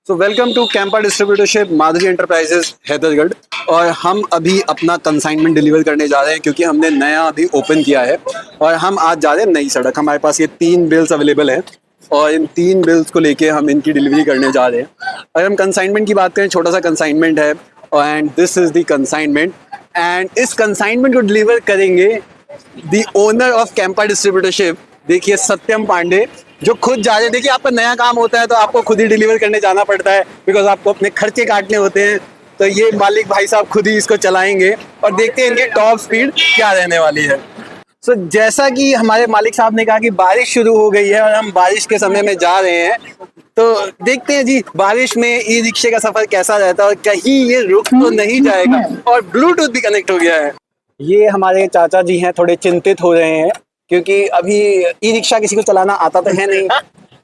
So welcome to Campa distributorship Madhuri enterprises Haidergarh. और हम अभी अपना कंसाइनमेंट डिलीवर करने जा रहे हैं क्योंकि हमने नया अभी ओपन किया है और हम आज जा रहे हैं नई सड़क। हमारे पास ये 3 बिल्स अवेलेबल हैं और इन 3 बिल्स को लेके हम इनकी डिलीवरी करने जा रहे हैं। अगर हम कंसाइनमेंट की बात करें, छोटा सा कंसाइनमेंट है and this is the consignment. And इस कंसाइनमेंट को डिलीवर करेंगे the owner of Campa distributorship, देखिए सत्यम पांडे, जो खुद जा रहे। देखिए आपका नया काम होता है तो आपको खुद ही डिलीवर करने जाना पड़ता है बिकॉज आपको अपने खर्चे काटने होते हैं। तो ये मालिक भाई साहब खुद ही इसको चलाएंगे और देखते हैं इनकी टॉप स्पीड क्या रहने वाली है। सो जैसा कि हमारे मालिक साहब ने कहा कि बारिश शुरू हो गई है और हम बारिश के समय में जा रहे हैं, तो देखते हैं जी बारिश में ई रिक्शे का सफर कैसा रहता है और कहीं ये रुक तो नहीं जाएगा। और ब्लूटूथ भी कनेक्ट हो गया है। ये हमारे चाचा जी हैं, थोड़े चिंतित हो रहे हैं क्योंकि अभी ई रिक्शा किसी को चलाना आता तो है नहीं।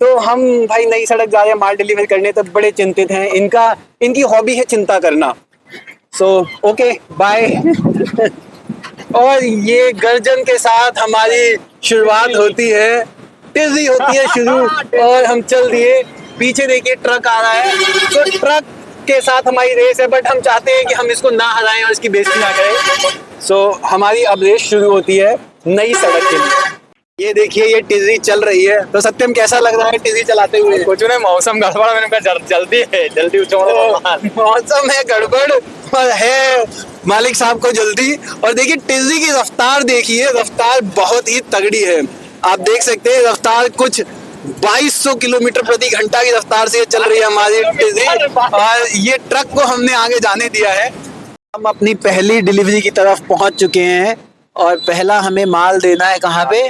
तो हम भाई नई सड़क जा रहे हैं माल डिलीवर करने, तो बड़े चिंतित हैं। इनकी हॉबी है चिंता करना। So okay bye. और ये गर्जन के साथ हमारी शुरुआत होती है, तेजी होती है शुरू और हम चल दिए। पीछे देखिए ट्रक आ रहा है, तो ट्रक के साथ हमारी रेस है, बट हम चाहते हैं कि हम इसको ना हराएं और इसकी बेइज्जती ना करें। सो हमारी अब रेस शुरू होती है नई सड़क के लिए। ये देखिए ये टिजरी चल रही है। तो सत्यम कैसा लग रहा है टिजरी चलाते हुए? कुछ नहीं, मौसम गड़बड़, मैंने कहा जल्दी है, जल्दी मौसम है गड़बड़ और है मालिक साहब को जल्दी। और देखिए टिजरी की रफ्तार देखिए, रफ्तार बहुत ही तगड़ी है। आप देख सकते हैं रफ्तार कुछ 2200 किलोमीटर प्रति घंटा की रफ्तार से चल रही है हमारी टिजरी। और ये ट्रक को हमने आगे जाने दिया है। हम अपनी पहली डिलीवरी की तरफ पहुंच चुके हैं और पहला हमें माल देना है कहाँ पे?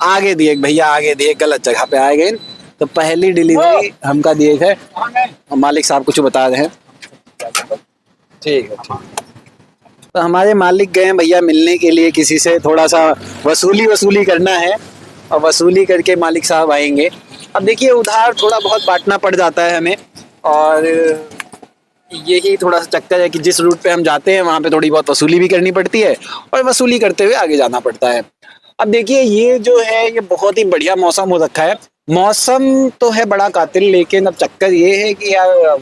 आगे दिए भैया, आगे दिए, गलत जगह पे आए गए। तो पहली डिलीवरी हमका दिए है, मालिक साहब कुछ बता रहे हैं। ठीक है। तो हमारे मालिक गए भैया मिलने के लिए किसी से, थोड़ा सा वसूली करना है और वसूली करके मालिक साहब आएंगे। अब देखिए उधार थोड़ा बहुत बांटना पड़ जाता है हमें, और यही थोड़ा सा चक्कर है कि जिस रूट पे हम जाते हैं वहाँ पे थोड़ी बहुत वसूली भी करनी पड़ती है और वसूली करते हुए आगे जाना पड़ता है। अब देखिए ये जो है ये बहुत ही बढ़िया मौसम हो रखा है। मौसम तो है बड़ा कातिल, लेकिन अब चक्कर ये है कि यार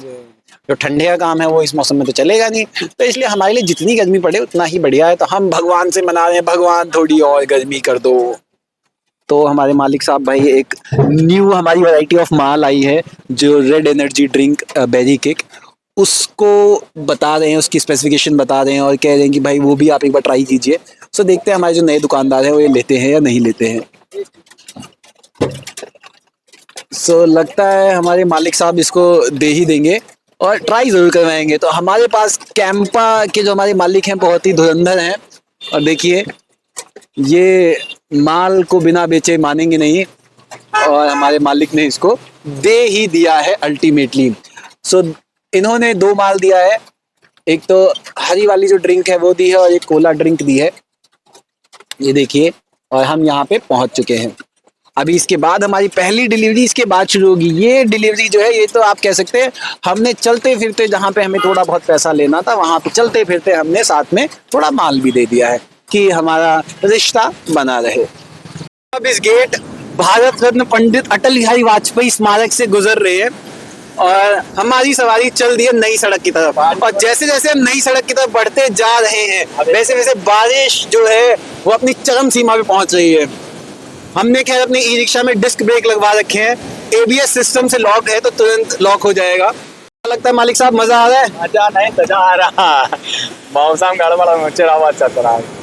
जो ठंडे का काम है वो इस मौसम में तो चलेगा नहीं। तो इसलिए हमारे लिए जितनी गर्मी पड़े उतना ही बढ़िया है। तो हम भगवान से मना रहे हैं, भगवान थोड़ी और गर्मी कर दो। तो हमारे मालिक साहब भाई एक न्यू हमारी वैरायटी ऑफ माल आई है जो red energy drink berry kick, उसको बता रहे हैं, उसकी स्पेसिफिकेशन बता रहे हैं और कह रहे हैं कि भाई वो भी आप एक बार ट्राई कीजिए। सो देखते हैं हमारे जो नए दुकानदार हैं वो ये लेते हैं या नहीं लेते हैं। सो लगता है हमारे मालिक साहब इसको दे ही देंगे और ट्राई ज़रूर करवाएंगे। तो हमारे पास कैंपा के जो हमारे मालिक हैं बहुत ही धुरंधर हैं और देखिए ये माल को बिना बेचे मानेंगे नहीं और हमारे मालिक ने इसको दे ही दिया है अल्टीमेटली। सो इन्होंने 2 माल दिया है, एक तो हरी वाली जो ड्रिंक है वो दी है और एक कोला ड्रिंक दी है, ये देखिए। और हम यहाँ पे पहुंच चुके हैं। अभी इसके बाद हमारी पहली डिलीवरी इसके बाद शुरू होगी। ये डिलीवरी जो है ये तो आप कह सकते हैं हमने चलते फिरते, जहाँ पे हमें थोड़ा बहुत पैसा लेना था वहाँ पे चलते फिरते हमने साथ में थोड़ा माल भी दे दिया है कि हमारा रिश्ता बना रहे। अब इस गेट भारत रत्न पंडित अटल बिहारी वाजपेयी स्मारक से गुजर रहे हैं और हमारी सवारी चल दी है नई सड़क की तरफ। और जैसे जैसे हम नई सड़क की तरफ बढ़ते जा रहे हैं वैसे वैसे बारिश जो है वो अपनी चरम सीमा पे पहुंच रही है। हमने खैर अपने ई रिक्शा में डिस्क ब्रेक लगवा रखे हैं, एबीएस सिस्टम से लॉक है तो तुरंत लॉक हो जाएगा। क्या लगता है मालिक साहब, मजा आ रहा है? मजा नहीं मजा आ रहा, मौसम गड़बड़, मुझे आवाज चल रहा है।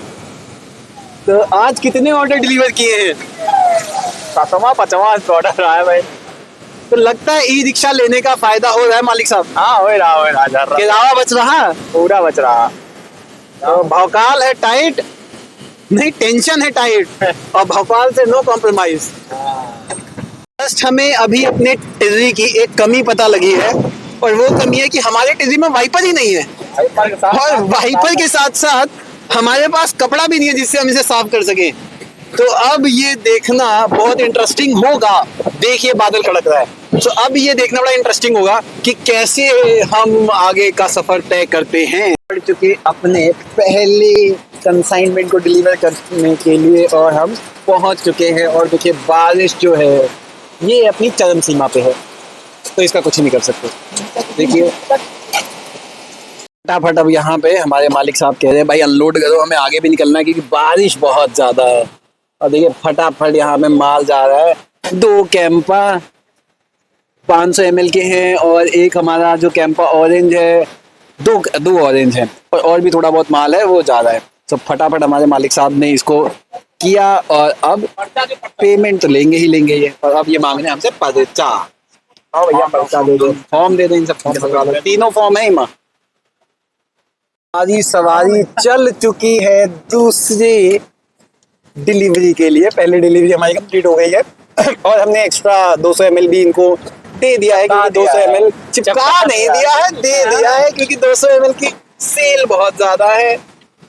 तो आज कितने ऑर्डर डिलीवर किए हैं? 7वां 5वां ऑर्डर आया भाई। तो लगता है ई रिक्शा लेने का फायदा हो रहा है मालिक साहब? हाँ हो रहा किराया बच रहा, पूरा बच रहा। तो भौकाल है टाइट, नहीं टेंशन है टाइट और भोपाल से नो कॉम्प्रोमाइज। जस्ट हमें अभी अपने टिजरी की एक कमी पता लगी है और वो कमी है कि हमारे टिजरी में वाइपर ही नहीं है और वाइपर के साथ साथ हमारे पास कपड़ा भी नहीं है जिससे हम इसे साफ कर सकें। तो अब ये देखना बहुत इंटरेस्टिंग होगा। देखिए बादल कड़क रहा है, तो अब ये देखना बड़ा इंटरेस्टिंग होगा कि कैसे हम आगे का सफर तय करते हैं। बढ़ चुके अपने पहले कंसाइनमेंट को डिलीवर करने के लिए और हम पहुंच चुके हैं और देखिए बारिश जो है ये अपनी चरम सीमा पे है। तो इसका कुछ नहीं कर सकते। देखिए फटाफट अब यहाँ पे हमारे मालिक साहब कह रहे हैं भाई अनलोड करो, हमें आगे भी निकलना है क्योंकि बारिश बहुत ज्यादा है। और देखिए फटाफट यहाँ पे माल जा रहा है। 2 कैंपा 500 ml के हैं और एक हमारा जो कैंपा ऑरेंज है, दो ऑरेंज हैं और भी थोड़ा बहुत माल है वो जा रहा है। तो फटाफट हमारे मालिक साहब ने इसको किया और अब पेमेंट तो लेंगे ही लेंगे ये। और अब ये मांग रहे हैं हमसे पर्चा। हाँ भैया पर्चा दे दो, फॉर्म दे दो, इन सब फॉर्म तीनों फॉर्म है इमा। हमारी सवारी चल चुकी है दूसरी डिलीवरी के लिए। पहली डिलीवरी हमारी कंप्लीट हो गई है और हमने एक्स्ट्रा 200 ml भी इनको दे दिया है क्योंकि 200 ml चिपका नहीं दिया है, दे दिया है क्योंकि 200 ml की सेल बहुत ज्यादा है।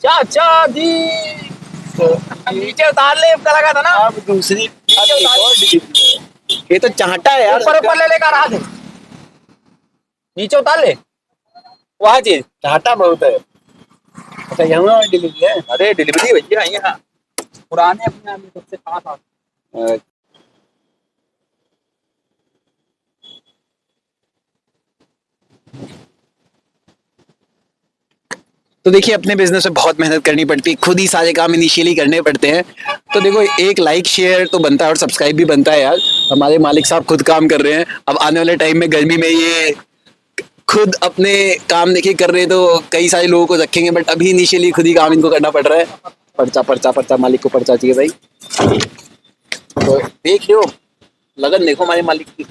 चाचा जी नीचे उतार ले, लगा था ना। अब दूसरी ये तो चाहता है यार, ऊपर ले लेकर आ दे, नीचे उतार ले। वहाँ चीज चाहता बहुत है। अच्छा यहाँ डिलीवरी है? अरे डिलीवरी भैया यहाँ पुराने अपने आदमी सबसे खास आदमी। तो देखिए अपने बिजनेस में बहुत मेहनत करनी पड़ती है, खुद ही सारे काम इनिशियली करने पड़ते हैं। तो देखो एक लाइक शेयर तो बनता है और सब्सक्राइब भी बनता है यार। हमारे मालिक साहब खुद काम कर रहे हैं। अब आने वाले टाइम में गर्मी में ये खुद अपने काम देखिए कर रहे हैं तो कई सारे लोगों को रखेंगे, बट अभी इनिशियली खुद ही काम इनको करना पड़ रहा है। पर्चा पर्चा पर्चा, मालिक को पर्चा चाहिए भाई। तो देख लो लगन देखो हमारे मालिक की।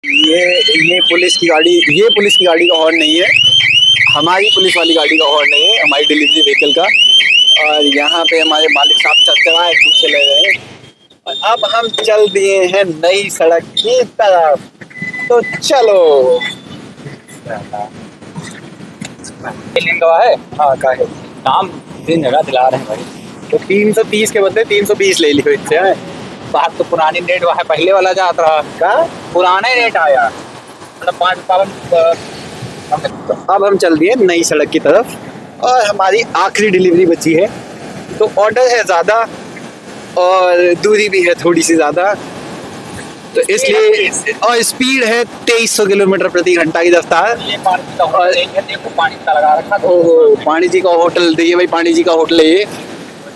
ये पुलिस की गाड़ी, ये पुलिस की गाड़ी का हॉर्न नहीं है, हमारी पुलिस वाली गाड़ी का हॉर्न नहीं है, हमारी डिलीवरी व्हीकल का। और यहाँ पे हमारे मालिक साहब चरचराए पीछे ले गए हैं और अब हम चल दिए हैं नई सड़क की तरफ। तो चलो है। हाँ का है काम 3 जगह दिला रहे हैं भाई। तो 330 के बदले 320 ले लियो इससे। है बात तो पुरानी रेट है, पहले वाला जात रहा का पुराना रेट आया, मतलब 5 तो अब हम चल दिए नई सड़क की तरफ और हमारी आखिरी डिलीवरी बची है। तो ऑर्डर है ज़्यादा और दूरी भी है थोड़ी सी ज़्यादा, तो इसलिए और स्पीड है 2300 किलोमीटर प्रति घंटा की रफ्तार। ये पानी का होटल है, देखो पानी का लगा रखा। ओहो पानी जी का होटल, देखिए भाई पानी जी का होटल है ये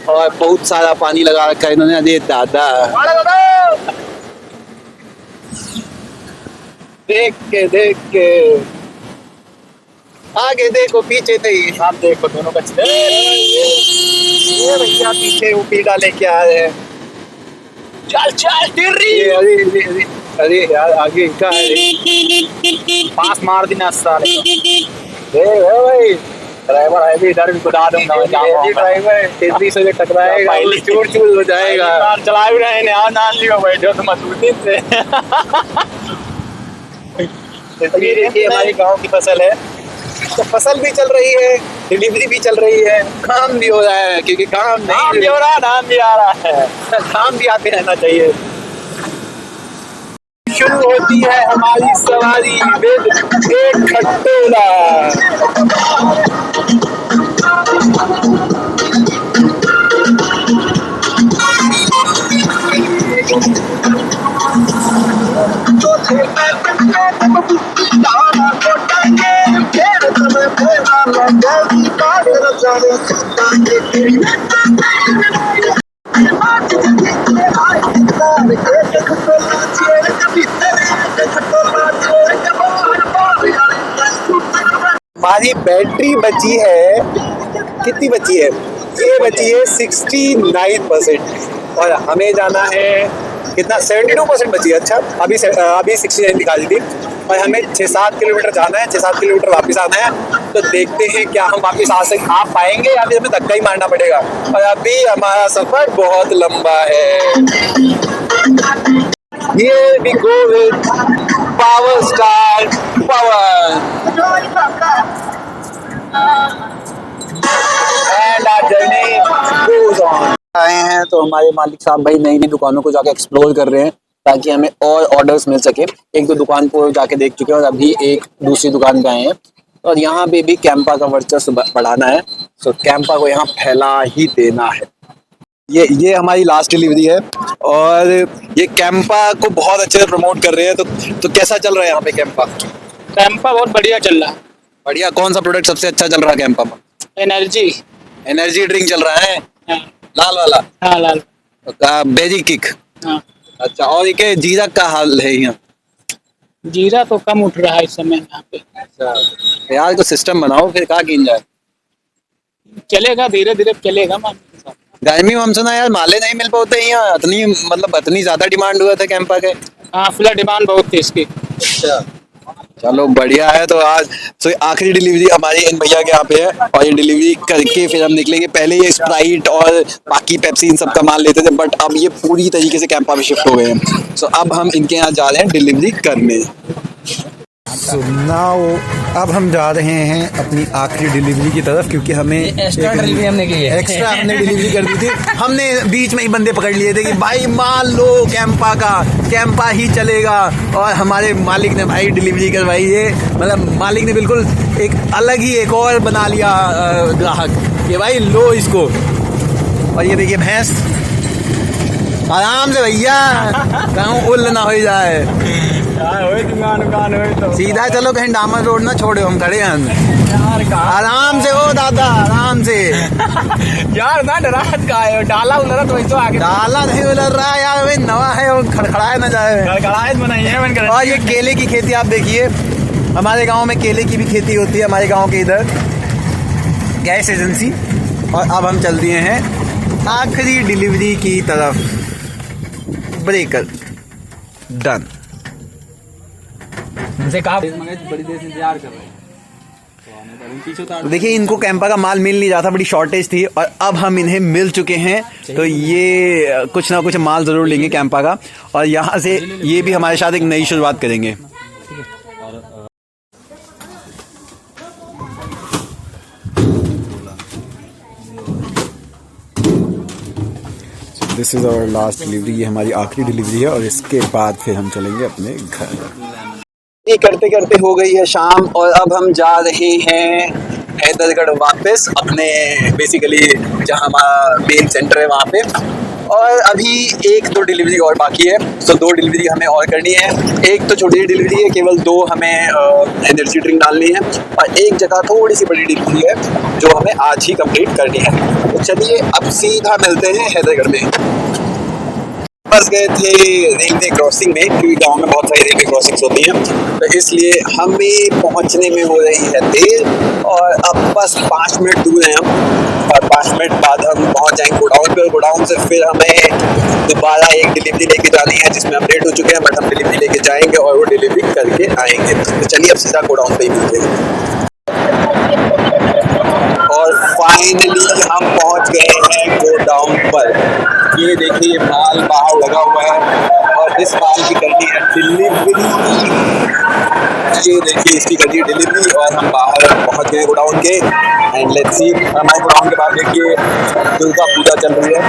और बहुत सारा पानी लगा रखा है इन्होंने। अरे दादा देख के आगे देखो पीछे नहीं, आप देखो दोनों बच्चे ये भैया पीछे ऊपी डाले क्या आ रहे हैं। चल चल टिर्री। अरे यार आगे क्या है, पास मार देना साले। भाई ड्राइवर है भी, इधर भी कुदा दूंगा मैं। ड्राइवर तेजी से टकराएगा, चूर चूर हो जाएगा। कार चला भी रहे हैं, नान लियो बैठो तो मसूदी से। ये देखिए हमारी गांव की फसल है, तो फसल भी चल रही है, डिलीवरी भी चल रही है, काम भी हो रहा है क्योंकि काम भी हो रहा है, नाम भी आ रहा है, काम भी आते रहना चाहिए। शुरू होती है हमारी सवारी विद एक खटोला। हमारी बैटरी बची है, कितनी बची है? ये बची है 69% और हमें जाना है कितना, 72% बची है। अच्छा अभी 69 दिखा दी थी और हमें 6-7 किलोमीटर जाना है, 6-7 किलोमीटर वापस आना है। तो देखते हैं क्या हम वापस आ पाएंगे या फिर हमें धक्का ही मारना पड़ेगा। और अभी हमारा सफर बहुत लंबा है। ये भी go with power star Pawan and our journey goes on. आए हैं तो हमारे मालिक साहब भाई नई नई दुकानों को जाके एक्सप्लोर कर रहे हैं ताकि हमें और ऑर्डर्स मिल सके। एक दो दुकान को जाके देख चुके हैं और अभी एक दूसरी दुकान पे आए हैं और यहाँ पे भी कैंपा का वर्चस्व बढ़ाना है, तो कैंपा को यहाँ फैला ही देना है। ये हमारी लास्ट डिलीवरी है और ये कैंपा को बहुत अच्छे से प्रमोट कर रहे हैं। तो कैसा चल रहा है यहाँ पे कैंपा? कैंपा बहुत बढ़िया चल रहा है। बढ़िया। कौन सा प्रोडक्ट सबसे अच्छा चल रहा है कैंपा में? एनर्जी। एनर्जी ड्रिंक चल रहा है, हाँ। लाल वाला। हाँ लाल। बेजी किक। हाँ। अच्छा, और ये जीरा का हाल है यहाँ? जीरा तो कम उठ रहा है इस समय यहाँ पे। अच्छा यार, तो सिस्टम बनाओ फिर, कहाँ गिन जाए। चलेगा, धीरे धीरे चलेगा मान के साथ। गर्मी में हम सुना यार माले नहीं मिल पाते हैं यहाँ, इतनी मतलब इतनी ज्यादा डिमांड हुआ था कैंपा के। हाँ फिलहाल डिमांड बहुत थी इसकी। अच्छा चलो बढ़िया है। तो आज तो आखिरी डिलीवरी हमारी इन भैया के यहाँ पे है और ये डिलीवरी करके फिर हम निकलेंगे। पहले ये स्प्राइट और बाकी पेप्सी इन सब का माल लेते थे, बट अब ये पूरी तरीके से कैंपा में शिफ्ट हो गए हैं। सो अब हम इनके यहाँ जा रहे हैं डिलीवरी करने। So now अब हम जा रहे हैं अपनी आखिरी डिलीवरी की तरफ, क्योंकि हमें एक्स्ट्रा डिलीवरी हमने की है। एक्स्ट्रा हमने डिलीवरी कर दी थी। हमने बीच में ही बंदे पकड़ लिए थे कि भाई मान लो कैंपा ही चलेगा, और हमारे मालिक ने भाई डिलीवरी करवाई है। मतलब मालिक ने बिल्कुल एक अलग ही एक और बना लिया ग्राहक कि भाई लो इसको। और ये देखिए भैंस, आराम से भैया, कहूँ उल्ल ना हो जाए। सीधा चलो, कहीं डामर रोड ना छोड़ो, हम खड़े हैं। आराम से हो दादा, आराम से। यार ना डरात का है, डाला उलरा तो ऐसा आगे डाला नहीं उलर रहा यार, भाई नवा है और खड़खड़ाए ना जाए। गड़गड़ाहट बनाई है मैंने। और ये केले की खेती आप देखिए, हमारे गांव में केले की भी खेती होती है, हमारे गांव के इधर गैस एजेंसी। और अब हम चल दिए हैं आखिरी डिलीवरी की तरफ। Breaker done. उनसे कहा बड़ी देर से इंतजार कर रहे हैं। तो देखिए इनको कैंपा का माल मिल नहीं रहा था, बड़ी शॉर्टेज थी, और अब हम इन्हें मिल चुके हैं। तो ये कुछ ना कुछ माल जरूर लेंगे कैंपा का, और यहाँ से ये भी हमारे साथ एक नई शुरुआत करेंगे। This is our last delivery. ये हमारी आखिरी डिलीवरी है, और इसके बाद फिर हम चलेंगे अपने घर। ये करते करते हो गई है शाम और अब हम जा रहे हैं हैदरगढ़ वापस अपने बेसिकली जहाँ हमारा मेन सेंटर है वहाँ पे। और अभी एक दो डिलीवरी और बाकी है, तो दो डिलीवरी हमें और करनी है। एक तो छोटी डिलीवरी है, केवल दो हमें एनर्जी ड्रिंक डालनी है, और एक जगह थोड़ी सी बड़ी डिलीवरी है जो हमें आज ही कंप्लीट करनी है। तो चलिए अब सीधा मिलते हैं हैदरगढ़ में। फंस गए थे रेलवे क्रॉसिंग में, क्योंकि गांव में बहुत सारी रेलवे क्रॉसिंग्स होती हैं, तो इसलिए हमें पहुंचने में हो रही है देर। और अब बस 5 मिनट दूर हैं हम, और 5 मिनट बाद हम पहुंच जाएंगे गोडाउन पे। और गोडाउन से फिर हमें दोबारा एक डिलीवरी लेके जानी है, जिसमें हम लेट हो चुके हैं, बट हम डिलीवरी लेके जाएंगे और वो डिलीवरी करके आएंगे। तो चलिए अब सीधा गोडाउन पे ही मिलते हैं। और फाइनली हम पहुंच गए हैं गोडाउन पर। ये देखिए माल बाहर लगा हुआ है, और इस माल की करनी है डिलीवरी। ये देखिए इसकी करनी है डिलीवरी, और हम बाहर पहुंच गए गोडाउन के। एंड लेट्स सी, हमारे गोडाउन के बाहर देखिए दुर्गा पूजा चल रही है।